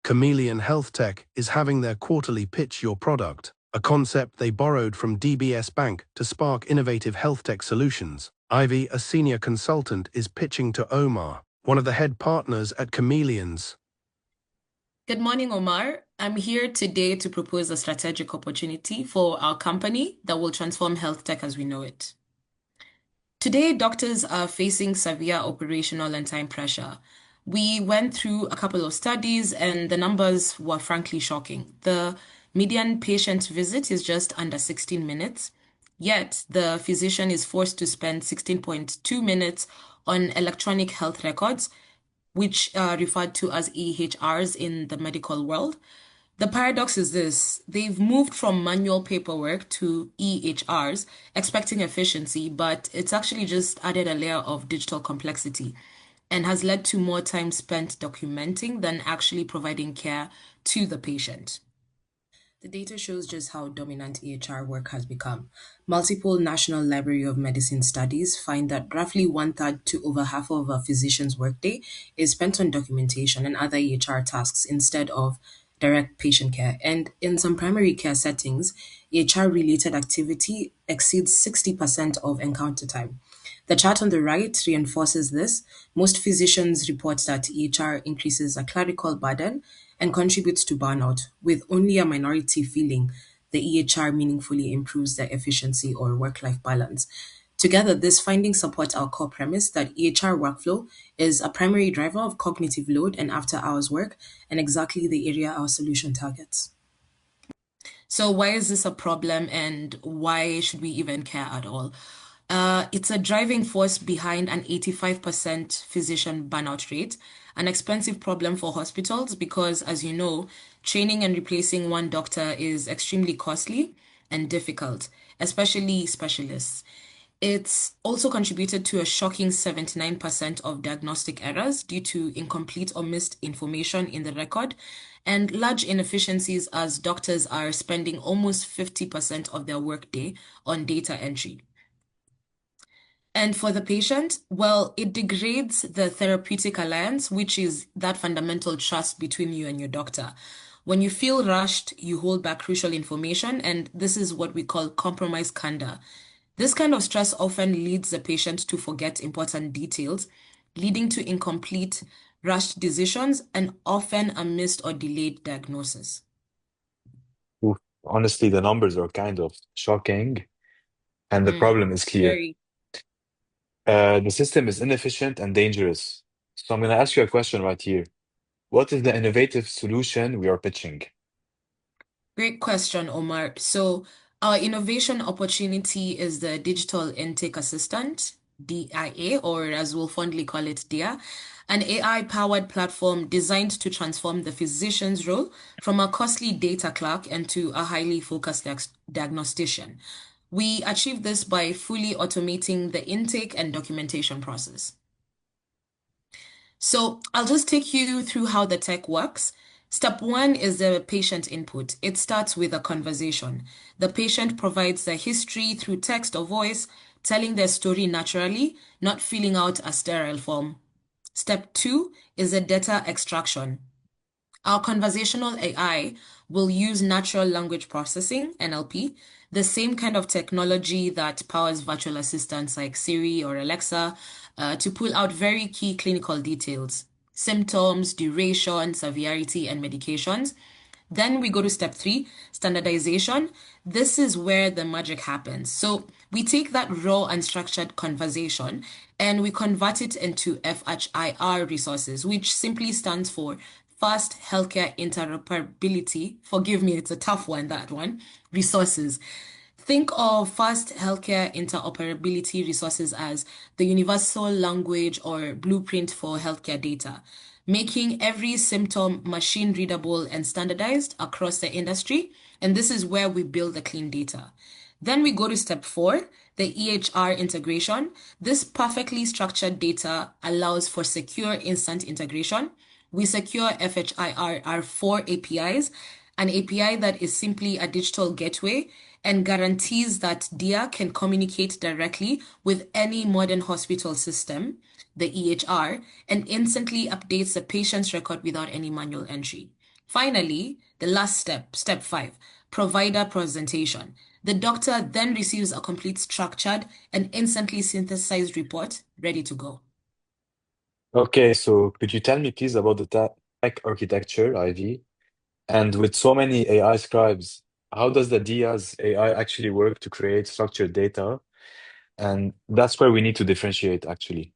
Chameleon Health Tech is having their quarterly Pitch Your Product, a concept they borrowed from DBS Bank to spark innovative health tech solutions. Ivy, a senior consultant, is pitching to Omar, one of the head partners at Chameleon's. Good morning, Omar. I'm here today to propose a strategic opportunity for our company that will transform health tech as we know it. Today, doctors are facing severe operational and time pressure. We went through a couple of studies and the numbers were frankly shocking. The median patient visit is just under 16 minutes, yet the physician is forced to spend 16.2 minutes on electronic health records, which are referred to as EHRs in the medical world. The paradox is this: they've moved from manual paperwork to EHRs, expecting efficiency, but it's actually just added a layer of digital complexity and has led to more time spent documenting than actually providing care to the patient. The data shows just how dominant EHR work has become. Multiple National Library of Medicine studies find that roughly one third to over half of a physician's workday is spent on documentation and other EHR tasks instead of direct patient care. And in some primary care settings, EHR related activity exceeds 60% of encounter time. The chart on the right reinforces this. Most physicians report that EHR increases a clerical burden and contributes to burnout, with only a minority feeling the EHR meaningfully improves their efficiency or work life balance. Together, these findings support our core premise that EHR workflow is a primary driver of cognitive load and after hours work, and exactly the area our solution targets. So, why is this a problem and why should we even care at all? It's a driving force behind an 85% physician burnout rate, an expensive problem for hospitals because, as you know, training and replacing one doctor is extremely costly and difficult, especially specialists. It's also contributed to a shocking 79% of diagnostic errors due to incomplete or missed information in the record and large inefficiencies as doctors are spending almost 50% of their workday on data entry. And for the patient, well, it degrades the therapeutic alliance, which is that fundamental trust between you and your doctor. When you feel rushed, you hold back crucial information, and this is what we call compromise candor. This kind of stress often leads the patient to forget important details, leading to incomplete, rushed decisions and often a missed or delayed diagnosis. Oof. Honestly, the numbers are kind of shocking, and the Mm, problem is clear. very The system is inefficient and dangerous. So I'm going to ask you a question right here. What is the innovative solution we are pitching? Great question, Omar. So, our innovation opportunity is the Digital Intake Assistant, DIA, or as we'll fondly call it, DIA, an AI-powered platform designed to transform the physician's role from a costly data clerk into a highly focused diagnostician. We achieve this by fully automating the intake and documentation process. So I'll just take you through how the tech works. Step one is the patient input. It starts with a conversation. The patient provides their history through text or voice, telling their story naturally, not filling out a sterile form. Step two is the data extraction. Our conversational AI will use natural language processing, NLP, the same kind of technology that powers virtual assistants like Siri or Alexa, to pull out very key clinical details, symptoms, duration, severity, and medications. Then we go to step three, standardization. This is where the magic happens. So we take that raw and structured conversation and we convert it into FHIR resources, which simply stands for Fast Healthcare Interoperability. Forgive me, it's a tough one, that one. Resources. Think of fast healthcare interoperability resources as the universal language or blueprint for healthcare data, making every symptom machine readable and standardized across the industry. And this is where we build the clean data. Then we go to step four, the EHR integration. This perfectly structured data allows for secure instant integration. We secure FHIR are four APIs, an API that is simply a digital gateway and guarantees that DIA can communicate directly with any modern hospital system, the EHR, and instantly updates the patient's record without any manual entry. Finally, the last step, step 5, provider presentation. The doctor then receives a complete structured and instantly synthesized report ready to go. Okay, so could you tell me please about the tech architecture, Ivy? And with so many AI scribes, how does the Diaz AI actually work to create structured data? And that's where we need to differentiate, actually.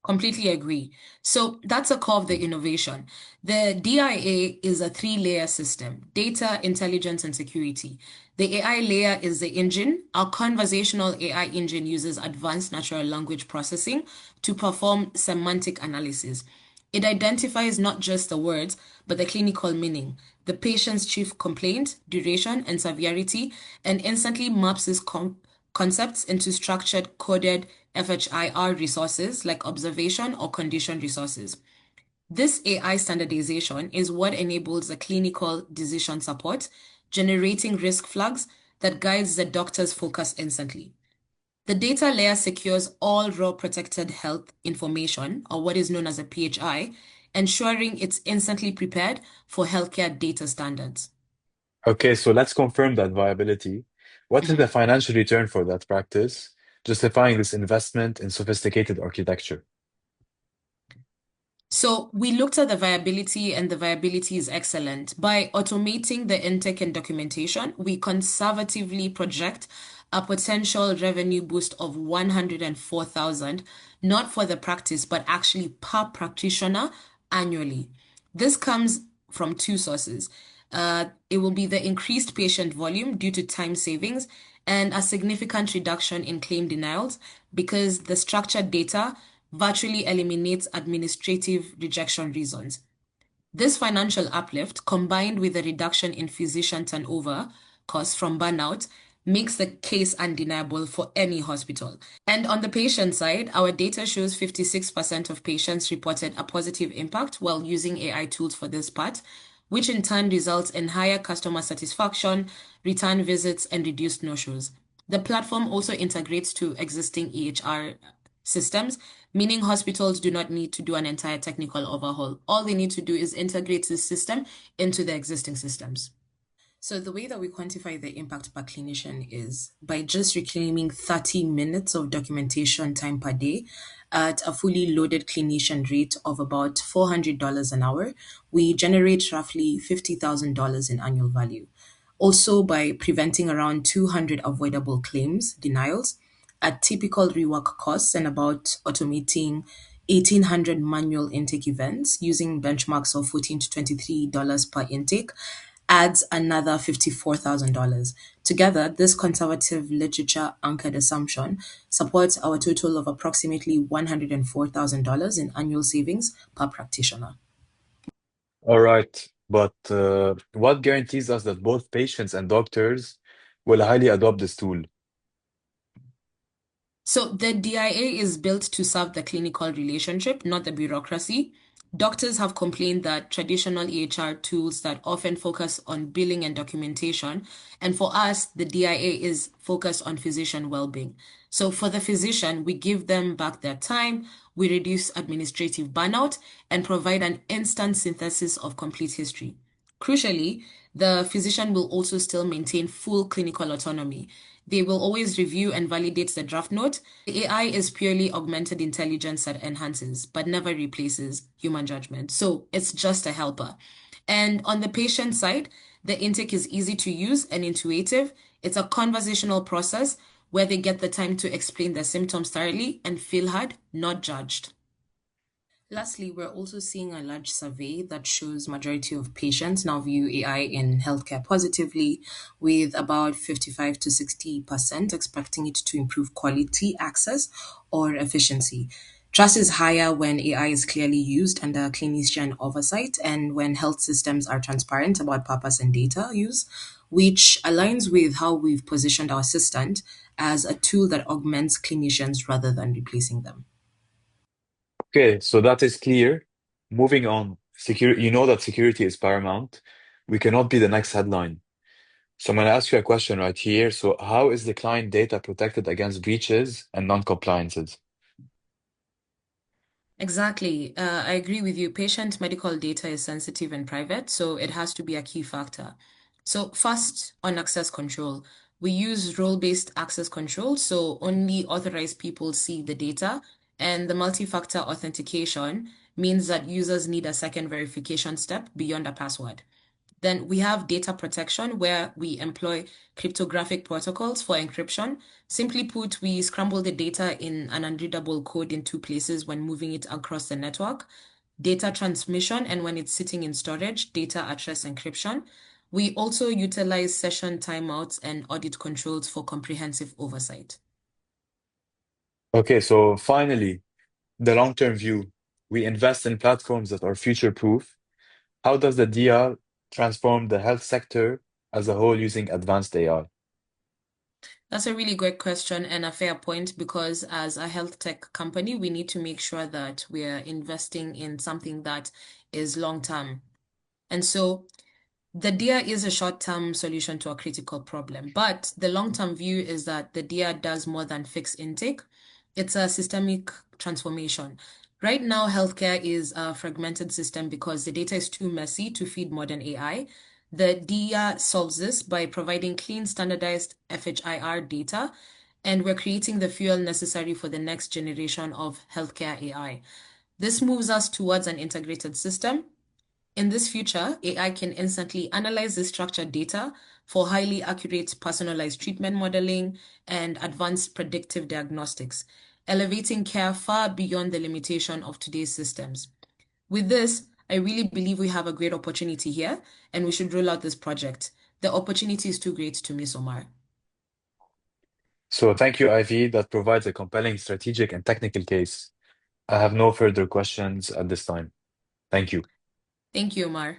Completely agree. So that's a core of the innovation. The DIA is a three-layer system: data, intelligence, and security. The AI layer is the engine. Our conversational AI engine uses advanced natural language processing to perform semantic analysis. It identifies not just the words, but the clinical meaning, the patient's chief complaint, duration, and severity, and instantly maps these concepts into structured, coded FHIR resources like observation or condition resources. This AI standardization is what enables the clinical decision support, generating risk flags that guides the doctor's focus instantly. The data layer secures all raw protected health information, or what is known as a PHI, ensuring it's instantly prepared for healthcare data standards. Okay, so let's confirm that viability. What is the Mhm. financial return for that practice, justifying this investment in sophisticated architecture? So we looked at the viability, and the viability is excellent. By automating the intake and documentation, we conservatively project a potential revenue boost of 104,000, not for the practice, but actually per practitioner annually. This comes from two sources. It will be the increased patient volume due to time savings and a significant reduction in claim denials because the structured data virtually eliminates administrative rejection reasons. This financial uplift, combined with a reduction in physician turnover costs from burnout, makes the case undeniable for any hospital. And on the patient side, our data shows 56% of patients reported a positive impact while using AI tools for this part, which in turn results in higher customer satisfaction, return visits, and reduced no-shows. The platform also integrates to existing EHR systems, meaning hospitals do not need to do an entire technical overhaul. All they need to do is integrate this system into the existing systems. So the way that we quantify the impact per clinician is by just reclaiming 30 minutes of documentation time per day at a fully loaded clinician rate of about $400 an hour. We generate roughly $50,000 in annual value. Also, by preventing around 200 avoidable claims denials at typical rework costs and about automating 1,800 manual intake events using benchmarks of $14 to $23 per intake adds another $54,000. Together, this conservative literature anchored assumption supports our total of approximately $104,000 in annual savings per practitioner. All right, but what guarantees us that both patients and doctors will highly adopt this tool? So the DIA is built to serve the clinical relationship, not the bureaucracy. Doctors have complained that traditional EHR tools that often focus on billing and documentation, and for us, the DIA is focused on physician well-being. So for the physician, we give them back their time, we reduce administrative burnout, and provide an instant synthesis of complete history. Crucially, the physician will also still maintain full clinical autonomy. They will always review and validate the draft note. The AI is purely augmented intelligence that enhances, but never replaces human judgment. So it's just a helper. And on the patient side, the intake is easy to use and intuitive. It's a conversational process where they get the time to explain their symptoms thoroughly and feel heard, not judged. Lastly, we're also seeing a large survey that shows majority of patients now view AI in healthcare positively, with about 55 to 60% expecting it to improve quality, access, or efficiency. Trust is higher when AI is clearly used under clinician oversight and when health systems are transparent about purpose and data use, which aligns with how we've positioned our assistant as a tool that augments clinicians rather than replacing them. Okay, so that is clear. Moving on, security, you know that security is paramount. We cannot be the next headline. So I'm going to ask you a question right here. So how is the client data protected against breaches and non-compliances? Exactly. I agree with you. Patient medical data is sensitive and private, so it has to be a key factor. So, first, on access control, we use role-based access control, so only authorized people see the data, and the multi-factor authentication means that users need a second verification step beyond a password. Then we have data protection, where we employ cryptographic protocols for encryption. Simply put, we scramble the data in an unreadable code in two places when moving it across the network. Data transmission, and when it's sitting in storage, data at rest encryption. We also utilize session timeouts and audit controls for comprehensive oversight. Okay, so finally, the long-term view. We invest in platforms that are future-proof. How does the DL transform the health sector as a whole using advanced AI? That's a really great question and a fair point because as a health tech company, we need to make sure that we're investing in something that is long term. And so the DIA is a short-term solution to a critical problem, but the long-term view is that the DIA does more than fix intake. It's a systemic transformation. Right now, healthcare is a fragmented system because the data is too messy to feed modern AI. The DIA solves this by providing clean, standardized FHIR data, and we're creating the fuel necessary for the next generation of healthcare AI. This moves us towards an integrated system. In this future, AI can instantly analyze the structured data for highly accurate personalized treatment modeling and advanced predictive diagnostics, elevating care far beyond the limitation of today's systems. With this, I really believe we have a great opportunity here and we should roll out this project. The opportunity is too great to miss, Omar. So thank you, Ivy. That provides a compelling strategic and technical case. I have no further questions at this time. Thank you. Thank you, Omar.